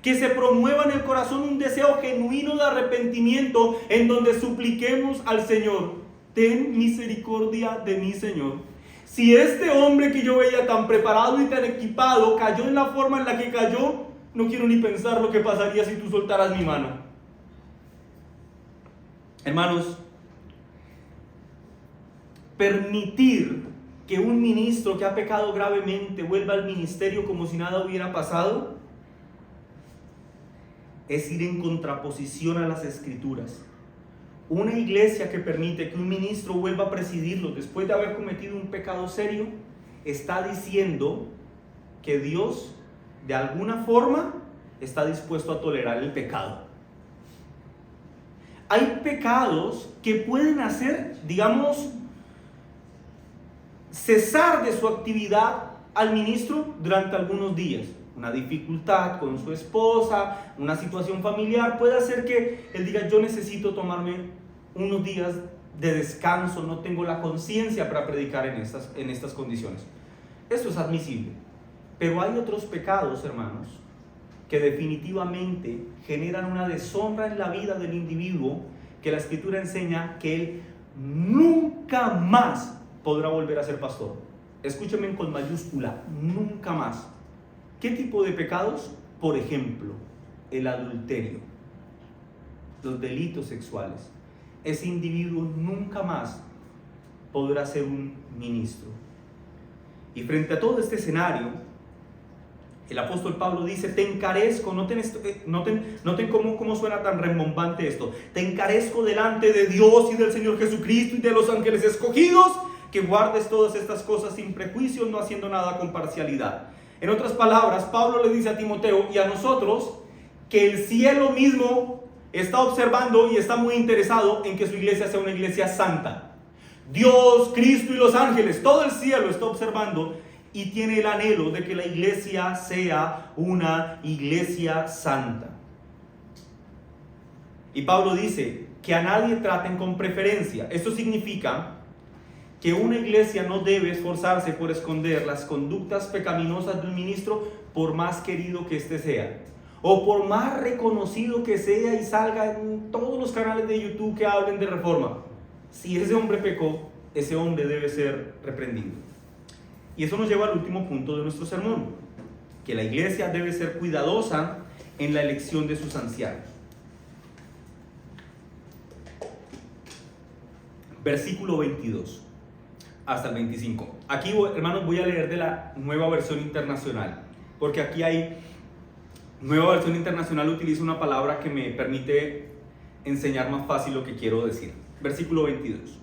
Que se promueva en el corazón un deseo genuino de arrepentimiento, en donde supliquemos al Señor, ten misericordia de mí, Señor. Si este hombre que yo veía tan preparado y tan equipado cayó en la forma en la que cayó, no quiero ni pensar lo que pasaría si tú soltaras mi mano. Hermanos, permitir que un ministro que ha pecado gravemente vuelva al ministerio como si nada hubiera pasado es ir en contraposición a las Escrituras. Una iglesia que permite que un ministro vuelva a presidirlo después de haber cometido un pecado serio, está diciendo que Dios de alguna forma está dispuesto a tolerar el pecado. Hay pecados que pueden hacer, digamos, cesar de su actividad al ministro durante algunos días. Una dificultad con su esposa, una situación familiar, puede hacer que él diga, yo necesito tomarme unos días de descanso, no tengo la conciencia para predicar en estas condiciones. Eso es admisible. Pero hay otros pecados, hermanos, que definitivamente generan una deshonra en la vida del individuo, que la Escritura enseña que él nunca más podrá volver a ser pastor. Escúchenme con mayúscula, nunca más. ¿Qué tipo de pecados? Por ejemplo, el adulterio, los delitos sexuales. Ese individuo nunca más podrá ser un ministro. Y frente a todo este escenario, el apóstol Pablo dice, te encarezco, noten cómo suena tan rembombante esto, te encarezco delante de Dios y del Señor Jesucristo y de los ángeles escogidos, que guardes todas estas cosas sin prejuicios, no haciendo nada con parcialidad. En otras palabras, Pablo le dice a Timoteo y a nosotros que el cielo mismo está observando y está muy interesado en que su iglesia sea una iglesia santa. Dios, Cristo y los ángeles, todo el cielo está observando y tiene el anhelo de que la iglesia sea una iglesia santa. Y Pablo dice que a nadie traten con preferencia. Esto significa que una iglesia no debe esforzarse por esconder las conductas pecaminosas de un ministro, por más querido que éste sea, o por más reconocido que sea y salga en todos los canales de YouTube que hablen de reforma. Si ese hombre pecó, ese hombre debe ser reprendido. Y eso nos lleva al último punto de nuestro sermón, que la iglesia debe ser cuidadosa en la elección de sus ancianos. Versículo 22 hasta el 25. Aquí, hermanos, voy a leer de la Nueva Versión Internacional, porque aquí hay Nueva Versión Internacional, utiliza una palabra que me permite enseñar más fácil lo que quiero decir. Versículo 22.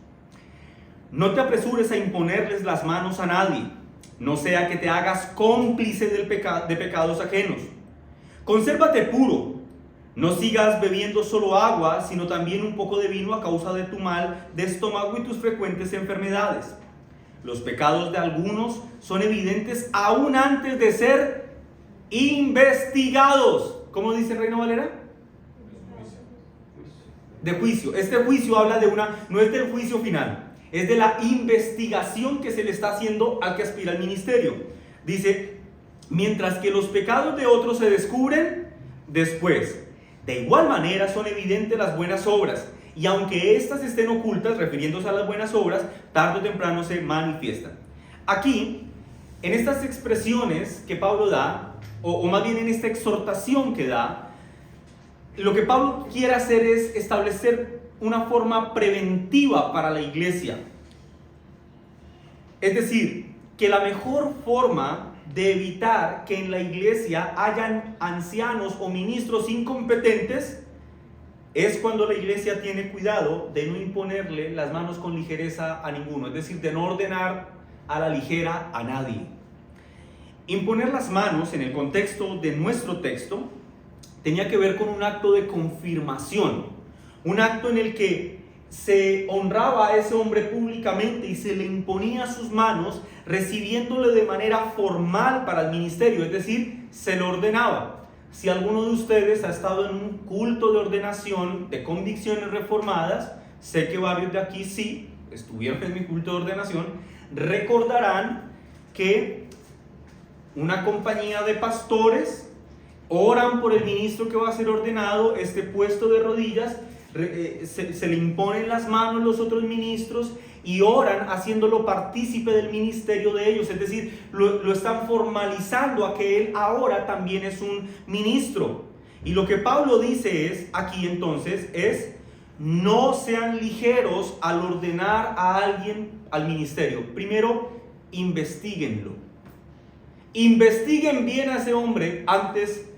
No te apresures a imponerles las manos a nadie, no sea que te hagas cómplice de pecados ajenos. Consérvate puro, no sigas bebiendo solo agua, sino también un poco de vino a causa de tu mal de estómago y tus frecuentes enfermedades. Los pecados de algunos son evidentes aún antes de ser investigados. ¿Cómo dice Reina Valera? De juicio. Este juicio habla de no es del juicio final, es de la investigación que se le está haciendo al que aspira al ministerio. Dice, mientras que los pecados de otros se descubren después. De igual manera son evidentes las buenas obras, y aunque éstas estén ocultas, refiriéndose a las buenas obras, tarde o temprano se manifiestan. Aquí, en estas expresiones que Pablo da, o más bien en esta exhortación que da, lo que Pablo quiere hacer es establecer una forma preventiva para la iglesia. Es decir, que la mejor forma de evitar que en la iglesia hayan ancianos o ministros incompetentes es cuando la iglesia tiene cuidado de no imponerle las manos con ligereza a ninguno, es decir, de no ordenar a la ligera a nadie. Imponer las manos en el contexto de nuestro texto tenía que ver con un acto de confirmación, un acto en el que se honraba a ese hombre públicamente y se le imponía sus manos, recibiéndole de manera formal para el ministerio, es decir, se le ordenaba. Si alguno de ustedes ha estado en un culto de ordenación de convicciones reformadas, sé que varios de aquí sí estuvieron en mi culto de ordenación, recordarán que una compañía de pastores oran por el ministro que va a ser ordenado, puesto de rodillas, se le imponen las manos los otros ministros y oran haciéndolo partícipe del ministerio de ellos, es decir, lo están formalizando a que él ahora también es un ministro. Y lo que Pablo dice aquí entonces es, no sean ligeros al ordenar a alguien al ministerio. Primero, investíguenlo. Investiguen bien a ese hombre antes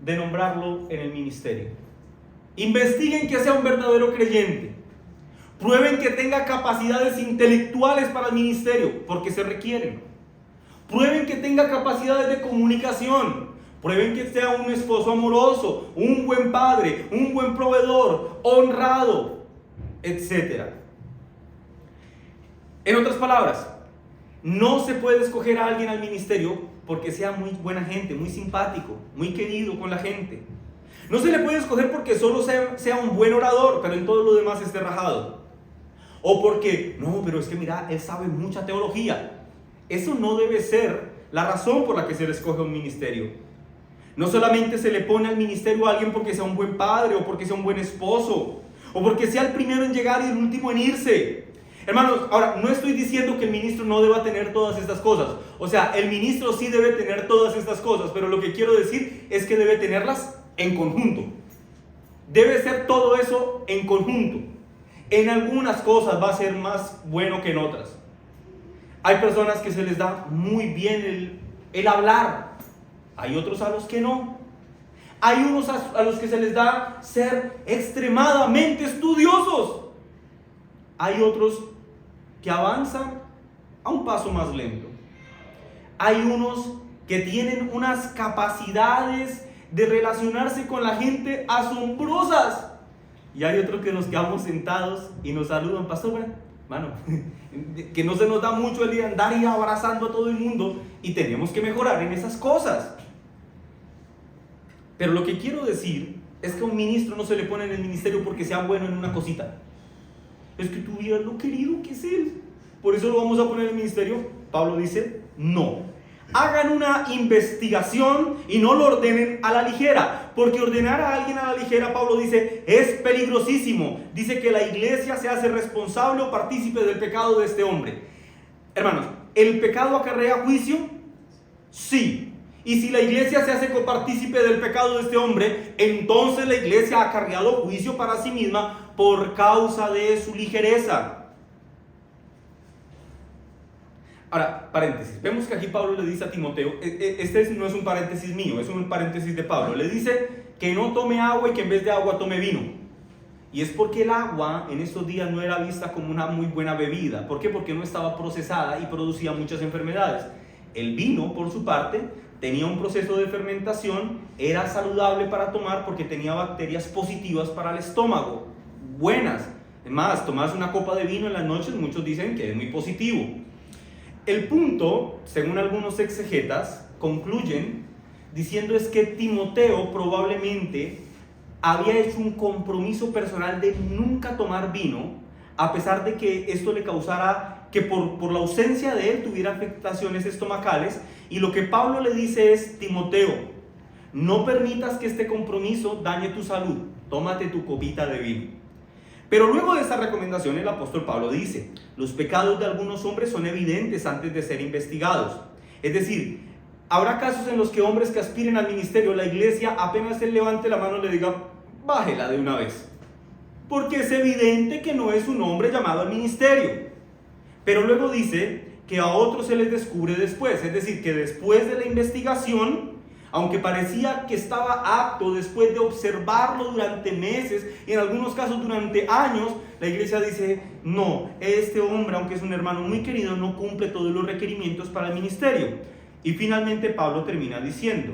de nombrarlo en el ministerio. Investiguen que sea un verdadero creyente. Prueben que tenga capacidades intelectuales para el ministerio, porque se requieren. Prueben que tenga capacidades de comunicación. Prueben que sea un esposo amoroso, un buen padre, un buen proveedor, honrado, etc. En otras palabras, no se puede escoger a alguien al ministerio porque sea muy buena gente, muy simpático, muy querido con la gente. No se le puede escoger porque solo sea un buen orador, pero en todo lo demás esté rajado. O porque, no, pero es que mira, él sabe mucha teología. Eso no debe ser la razón por la que se le escoge un ministerio. No solamente se le pone al ministerio a alguien porque sea un buen padre, o porque sea un buen esposo, o porque sea el primero en llegar y el último en irse. Hermanos, ahora, no estoy diciendo que el ministro no deba tener todas estas cosas. O sea, el ministro sí debe tener todas estas cosas, pero lo que quiero decir es que debe tenerlas en conjunto. Debe ser todo eso en conjunto. En algunas cosas va a ser más bueno que en otras. Hay personas que se les da muy bien el hablar, hay otros a los que no. Hay unos a los que se les da ser extremadamente estudiosos. Hay otros que avanzan a un paso más lento. Hay unos que tienen unas capacidades de relacionarse con la gente asombrosas. Y hay otros que nos quedamos sentados y nos saludan, pastor, mano, que no se nos da mucho el de andar y abrazando a todo el mundo, y tenemos que mejorar en esas cosas. Pero lo que quiero decir es que a un ministro no se le pone en el ministerio porque sea bueno en una cosita. Es que tú vieras lo querido que es él, por eso lo vamos a poner en el ministerio. Pablo dice, no. Hagan una investigación y no lo ordenen a la ligera, porque ordenar a alguien a la ligera, Pablo dice, es peligrosísimo. Dice que la iglesia se hace responsable o partícipe del pecado de este hombre. Hermanos, ¿el pecado acarrea juicio? Sí. Y si la iglesia se hace copartícipe del pecado de este hombre, entonces la iglesia ha acarreado juicio para sí misma por causa de su ligereza. Ahora, paréntesis, vemos que aquí Pablo le dice a Timoteo, este no es un paréntesis mío, es un paréntesis de Pablo, le dice que no tome agua y que en vez de agua tome vino. Y es porque el agua en estos días no era vista como una muy buena bebida. ¿Por qué? Porque no estaba procesada y producía muchas enfermedades. El vino, por su parte, tenía un proceso de fermentación, era saludable para tomar porque tenía bacterias positivas para el estómago, buenas. Además, tomarse una copa de vino en las noches, muchos dicen que es muy positivo. El punto, según algunos exegetas, concluyen diciendo es que Timoteo probablemente había hecho un compromiso personal de nunca tomar vino, a pesar de que esto le causara que por la ausencia de él tuviera afectaciones estomacales. Y lo que Pablo le dice es, Timoteo, no permitas que este compromiso dañe tu salud, tómate tu copita de vino. Pero luego de esta recomendación el apóstol Pablo dice, los pecados de algunos hombres son evidentes antes de ser investigados. Es decir, habrá casos en los que hombres que aspiren al ministerio, la iglesia apenas él levante la mano le diga, bájela de una vez. Porque es evidente que no es un hombre llamado al ministerio. Pero luego dice que a otros se les descubre después. Es decir, que después de la investigación, aunque parecía que estaba apto después de observarlo durante meses y en algunos casos durante años, la iglesia dice, no, este hombre, aunque es un hermano muy querido, no cumple todos los requerimientos para el ministerio. Y finalmente Pablo termina diciendo,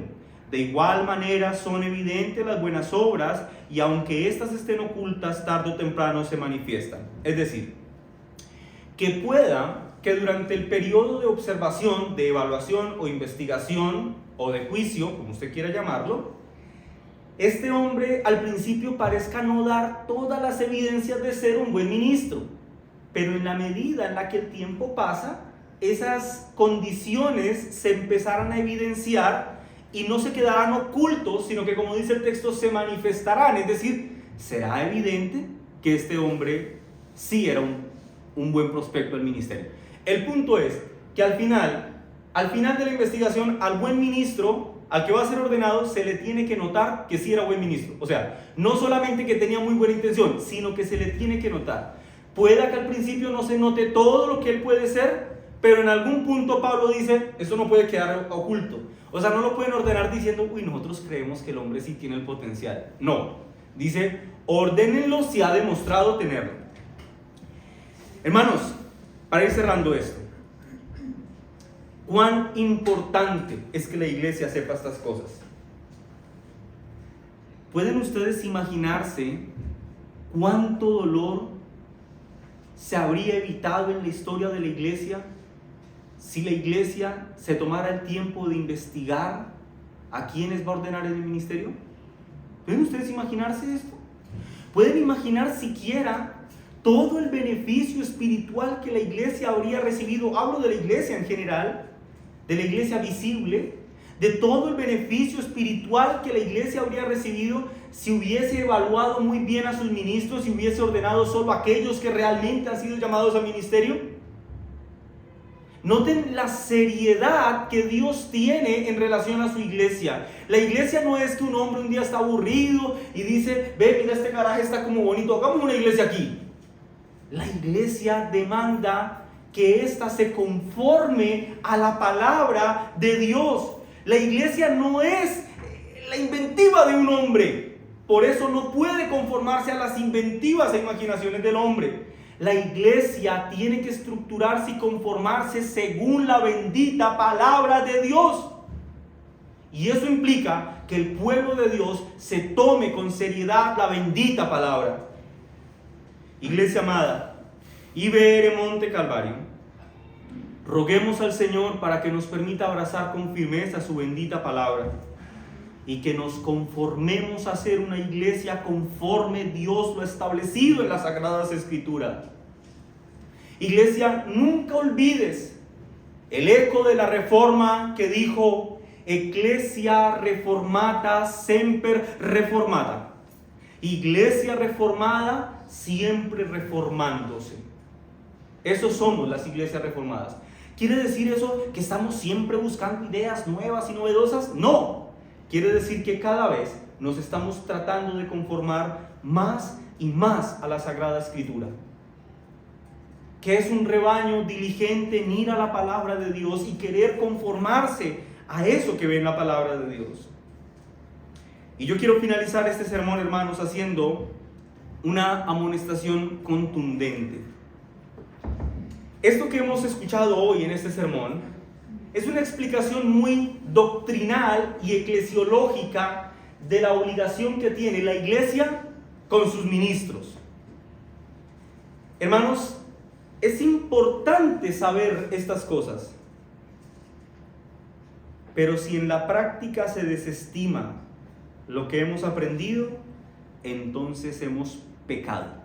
de igual manera son evidentes las buenas obras y aunque éstas estén ocultas, tarde o temprano se manifiestan. Es decir, que pueda que durante el periodo de observación, de evaluación o investigación o de juicio, como usted quiera llamarlo, este hombre al principio parezca no dar todas las evidencias de ser un buen ministro, pero en la medida en la que el tiempo pasa, esas condiciones se empezarán a evidenciar y no se quedarán ocultos, sino que, como dice el texto, se manifestarán. Es decir, será evidente que este hombre sí era un buen prospecto al ministerio. El punto es que al final de la investigación, al buen ministro, al que va a ser ordenado, se le tiene que notar que sí era buen ministro. O sea, no solamente que tenía muy buena intención, sino que se le tiene que notar. Pueda que al principio no se note todo lo que él puede ser, pero en algún punto Pablo dice, esto no puede quedar oculto. O sea, no lo pueden ordenar diciendo, uy, nosotros creemos que el hombre sí tiene el potencial. No, dice, ordénenlo si ha demostrado tenerlo. Hermanos, para ir cerrando esto, ¿cuán importante es que la iglesia sepa estas cosas? ¿Pueden ustedes imaginarse cuánto dolor se habría evitado en la historia de la iglesia si la iglesia se tomara el tiempo de investigar a quiénes va a ordenar en el ministerio? ¿Pueden ustedes imaginarse esto? ¿Pueden imaginar siquiera todo el beneficio espiritual que la iglesia habría recibido? Hablo de la iglesia en general, de la iglesia visible, de todo el beneficio espiritual que la iglesia habría recibido si hubiese evaluado muy bien a sus ministros y hubiese ordenado solo a aquellos que realmente han sido llamados al ministerio. Noten la seriedad que Dios tiene en relación a su iglesia. La iglesia no es que un hombre un día está aburrido y dice, ve, mira, este garaje está como bonito, hagamos una iglesia aquí. La iglesia demanda que ésta se conforme a la palabra de Dios. La iglesia no es la inventiva de un hombre, por eso no puede conformarse a las inventivas e imaginaciones del hombre. La iglesia tiene que estructurarse y conformarse según la bendita palabra de Dios. Y eso implica que el pueblo de Dios se tome con seriedad la bendita palabra. Iglesia amada, IBR Monte Calvario, roguemos al Señor para que nos permita abrazar con firmeza su bendita palabra y que nos conformemos a ser una iglesia conforme Dios lo ha establecido en las Sagradas Escrituras. Iglesia, nunca olvides el eco de la Reforma que dijo: Ecclesia reformata semper reformata. Iglesia reformada siempre reformándose. Esos somos las iglesias reformadas. ¿Quiere decir eso que estamos siempre buscando ideas nuevas y novedosas? No. Quiere decir que cada vez nos estamos tratando de conformar más y más a la Sagrada Escritura. Que es un rebaño diligente en ir a la palabra de Dios y querer conformarse a eso que ve en la palabra de Dios. Y yo quiero finalizar este sermón, hermanos, haciendo una amonestación contundente. Esto que hemos escuchado hoy en este sermón es una explicación muy doctrinal y eclesiológica de la obligación que tiene la iglesia con sus ministros. Hermanos, es importante saber estas cosas, pero si en la práctica se desestima lo que hemos aprendido, entonces hemos pecado.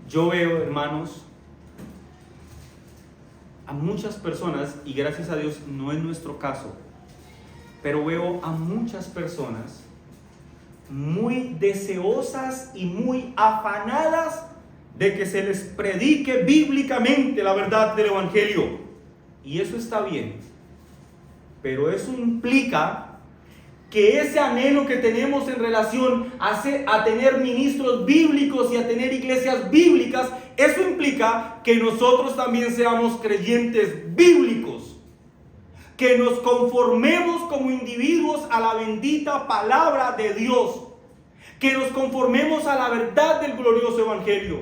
Yo veo, hermanos, a muchas personas, y gracias a Dios no es nuestro caso, pero veo a muchas personas muy deseosas y muy afanadas de que se les predique bíblicamente la verdad del Evangelio. Y eso está bien, pero eso implica que ese anhelo que tenemos en relación a tener ministros bíblicos y a tener iglesias bíblicas, eso implica que nosotros también seamos creyentes bíblicos, que nos conformemos como individuos a la bendita palabra de Dios, que nos conformemos a la verdad del glorioso Evangelio.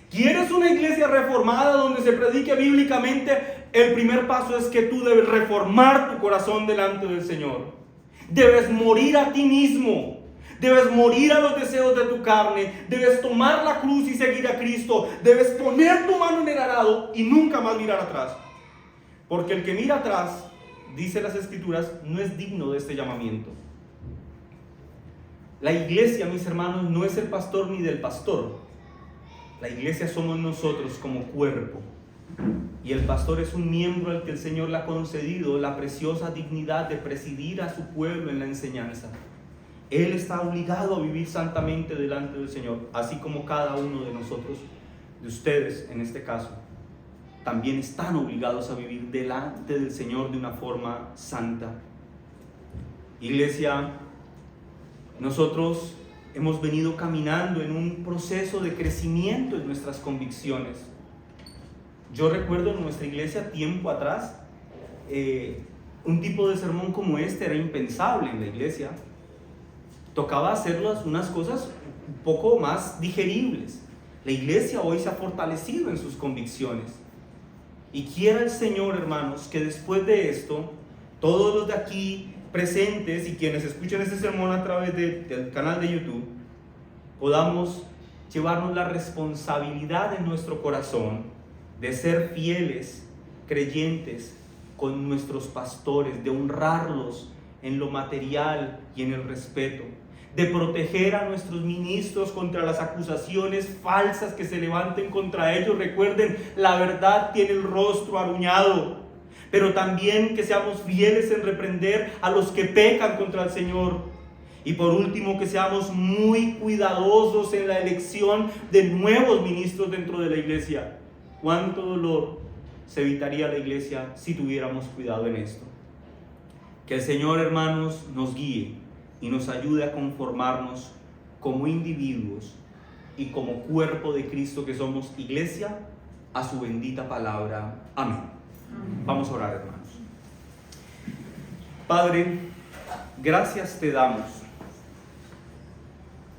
¿Quieres una iglesia reformada donde se predique bíblicamente? El primer paso es que tú debes reformar tu corazón delante del Señor. Debes morir a ti mismo. Debes morir a los deseos de tu carne. Debes tomar la cruz y seguir a Cristo. Debes poner tu mano en el arado y nunca más mirar atrás. Porque el que mira atrás, dice las Escrituras, no es digno de este llamamiento. La iglesia, mis hermanos, no es el pastor ni del pastor. La iglesia somos nosotros como cuerpo. Y el pastor es un miembro al que el Señor le ha concedido la preciosa dignidad de presidir a su pueblo en la enseñanza. Él está obligado a vivir santamente delante del Señor, así como cada uno de nosotros, de ustedes en este caso, también están obligados a vivir delante del Señor de una forma santa. Iglesia, nosotros hemos venido caminando en un proceso de crecimiento en nuestras convicciones. Yo recuerdo en nuestra iglesia tiempo atrás, un tipo de sermón como este era impensable en la iglesia. Tocaba hacer unas cosas un poco más digeribles. La iglesia hoy se ha fortalecido en sus convicciones. Y quiera el Señor, hermanos, que después de esto, todos los de aquí presentes y quienes escuchan este sermón a través del canal de YouTube, podamos llevarnos la responsabilidad en nuestro corazón de ser fieles, creyentes con nuestros pastores, de honrarlos en lo material y en el respeto, de proteger a nuestros ministros contra las acusaciones falsas que se levanten contra ellos. Recuerden, la verdad tiene el rostro aruñado, pero también que seamos fieles en reprender a los que pecan contra el Señor. Y por último, que seamos muy cuidadosos en la elección de nuevos ministros dentro de la iglesia. ¿Cuánto dolor se evitaría la iglesia si tuviéramos cuidado en esto? Que el Señor, hermanos, nos guíe y nos ayude a conformarnos como individuos y como cuerpo de Cristo que somos iglesia, a su bendita palabra. Amén. Vamos a orar, hermanos. Padre, gracias te damos